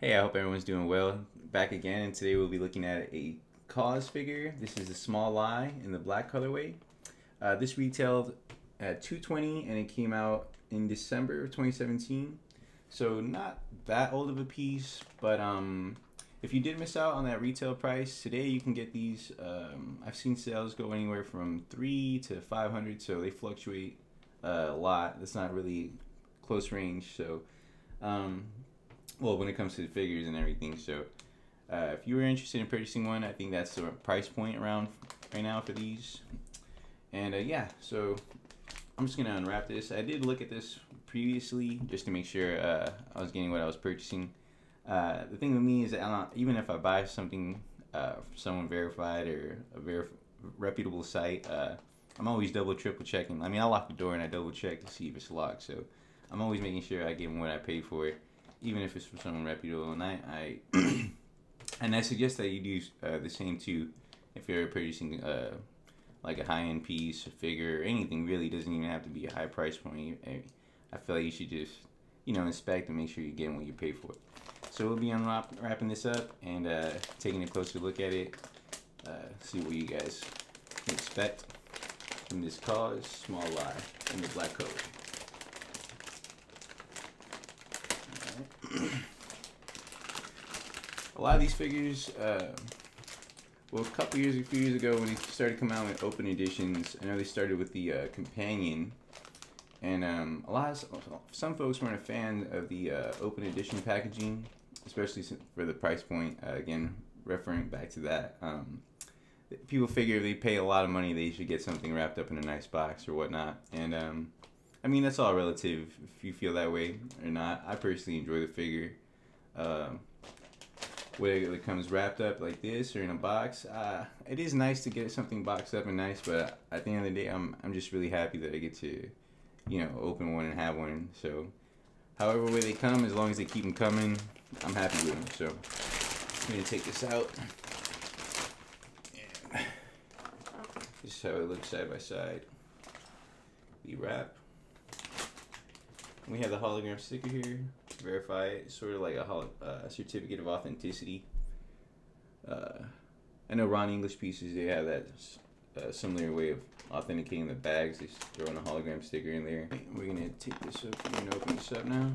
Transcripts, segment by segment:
Hey, I hope everyone's doing well. Back again, and today we'll be looking at a Kaws figure. This is a Small Lie in the black colorway. This retailed at $220 and it came out in December of 2017. So not that old of a piece, but if you did miss out on that retail price, today you can get these. I've seen sales go anywhere from $300 to $500, so they fluctuate a lot. That's not really close range, so well, when it comes to the figures and everything. So if you were interested in purchasing one, I think that's the price point around right now for these. And yeah, so I'm just gonna unwrap this. I did look at this previously just to make sure I was getting what I was purchasing. The thing with me is that even if I buy something from someone verified or a reputable site, I'm always double, triple checking. I mean, I lock the door and I double check to see if it's locked. So I'm always making sure I get what I pay for it, even if it's from someone reputable. And I and I suggest that you do the same too if you're purchasing like a high-end piece, a figure, or anything. Really doesn't even have to be a high price point. I feel like you should just, inspect and make sure you're getting what you pay for. So we'll be unwrapping this up and taking a closer look at it, see what you guys can expect from this Kaws Small Lie in the black color. A lot of these figures, well, a few years ago when they started coming out with open editions, I know they started with the companion, and some folks weren't a fan of the open edition packaging, especially for the price point. Again, referring back to that, people figure if they pay a lot of money, they should get something wrapped up in a nice box or whatnot. And I mean, that's all relative if you feel that way or not. I personally enjoy the figure. Whether it comes wrapped up like this or in a box, it is nice to get something boxed up and nice, but at the end of the day, I'm just really happy that I get to, open one and have one. So however way they come, as long as they keep them coming, I'm happy with them. So I'm gonna take this out. And this is how it looks side by side. The wrap. We have the hologram sticker here to verify it. It's sort of like a certificate of authenticity. I know Ron English pieces, they have that similar way of authenticating the bags. They throw in a hologram sticker in there. We're going to take this up. We're going to open this up now.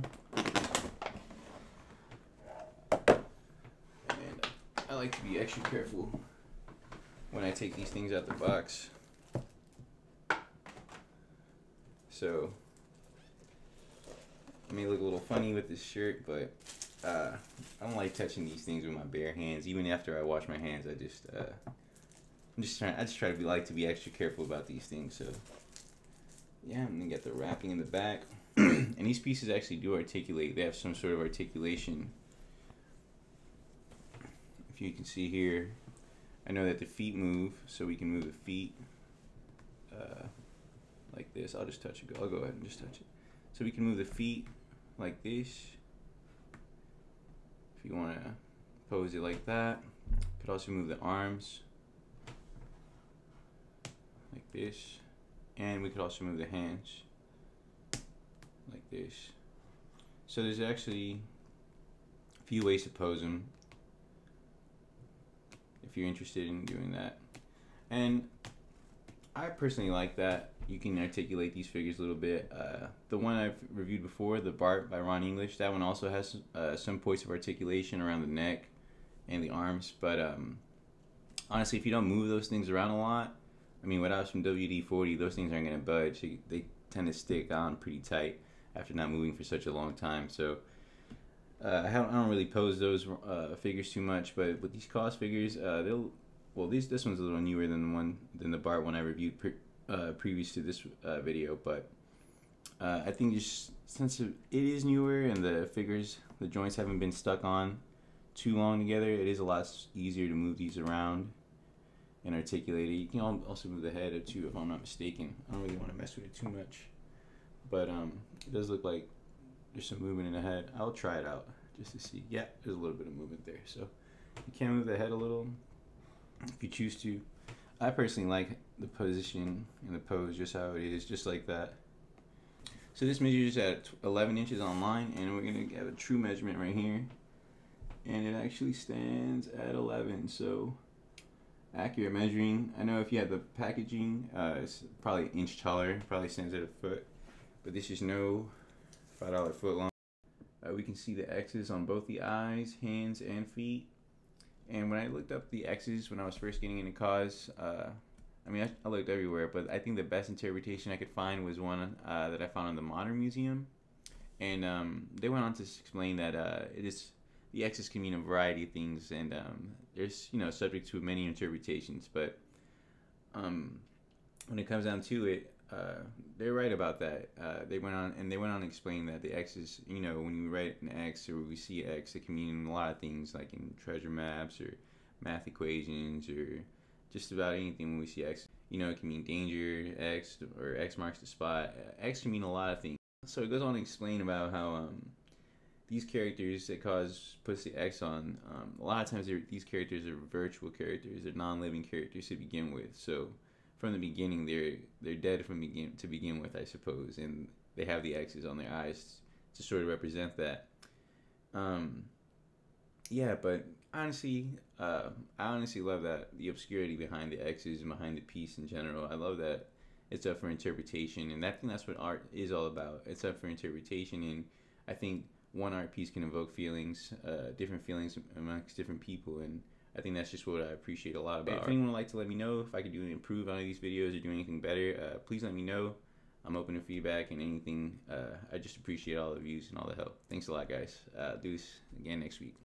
And I like to be extra careful when I take these things out the box. So I may look a little funny with this shirt, but I don't like touching these things with my bare hands. Even after I wash my hands, I just try to be extra careful about these things. So yeah, I'm gonna get the wrapping in the back, and these pieces actually do articulate. They have some sort of articulation. If you can see here, I know that the feet move, so we can move the feet like this. I'll go ahead and just touch it. So we can move the feet like this. If you want to pose it like that. Could also move the arms like this. And we could also move the hands like this. So there's actually a few ways to pose them if you're interested in doing that. And I personally like that you can articulate these figures a little bit. The one I've reviewed before, the Bart by Ron English, that one also has some points of articulation around the neck and the arms. But honestly, if you don't move those things around a lot, I mean, without some WD-40, those things aren't going to budge. They tend to stick on pretty tight after not moving for such a long time. So I don't really pose those figures too much. But with these Kaws figures, this one's a little newer than the Bart one I reviewed previous to this video, but I think just since it is newer and the joints haven't been stuck on too long together, it is a lot easier to move these around and articulate it. You can also move the head or two, if I'm not mistaken. I don't really want to mess with it too much, but it does look like there's some movement in the head. I'll try it out just to see. Yeah, there's a little bit of movement there, so you can move the head a little if you choose to. I personally like the position and the pose just how it is, just like that. So this measures at 11 inches online, and we're going to have a true measurement right here. and it actually stands at 11. So accurate measuring. I know if you have the packaging, it's probably an inch taller, probably stands at a foot, but this is no $5 foot long. We can see the X's on both the eyes, hands, and feet. And when I looked up the X's when I was first getting into Kaws, I mean, I looked everywhere, but I think the best interpretation I could find was one that I found in the Modern Museum. And they went on to explain that the X's can mean a variety of things, and there's, subject to many interpretations. But when it comes down to it, they're right about that. They went on to explain that the X's, when you write an X or we see X, it can mean a lot of things, like in treasure maps or math equations or just about anything. When we see X, it can mean danger, X, or X marks the spot. X can mean a lot of things. So it goes on to explain about how these characters that Kaws puts the X on, a lot of times these characters are virtual characters. They're non-living characters to begin with. So from the beginning, they're dead to begin with, I suppose, and they have the X's on their eyes to sort of represent that. Yeah, but honestly, I honestly love that, the obscurity behind the X's and behind the piece in general. I love that it's up for interpretation, and I think that's what art is all about. It's up for interpretation, and I think one art piece can evoke feelings, different feelings amongst different people, and I think that's just what I appreciate a lot about art. If anyone would like to let me know if I could improve on these videos or do anything better, please let me know. I'm open to feedback and anything. I just appreciate all the views and all the help. Thanks a lot, guys. Do this again next week.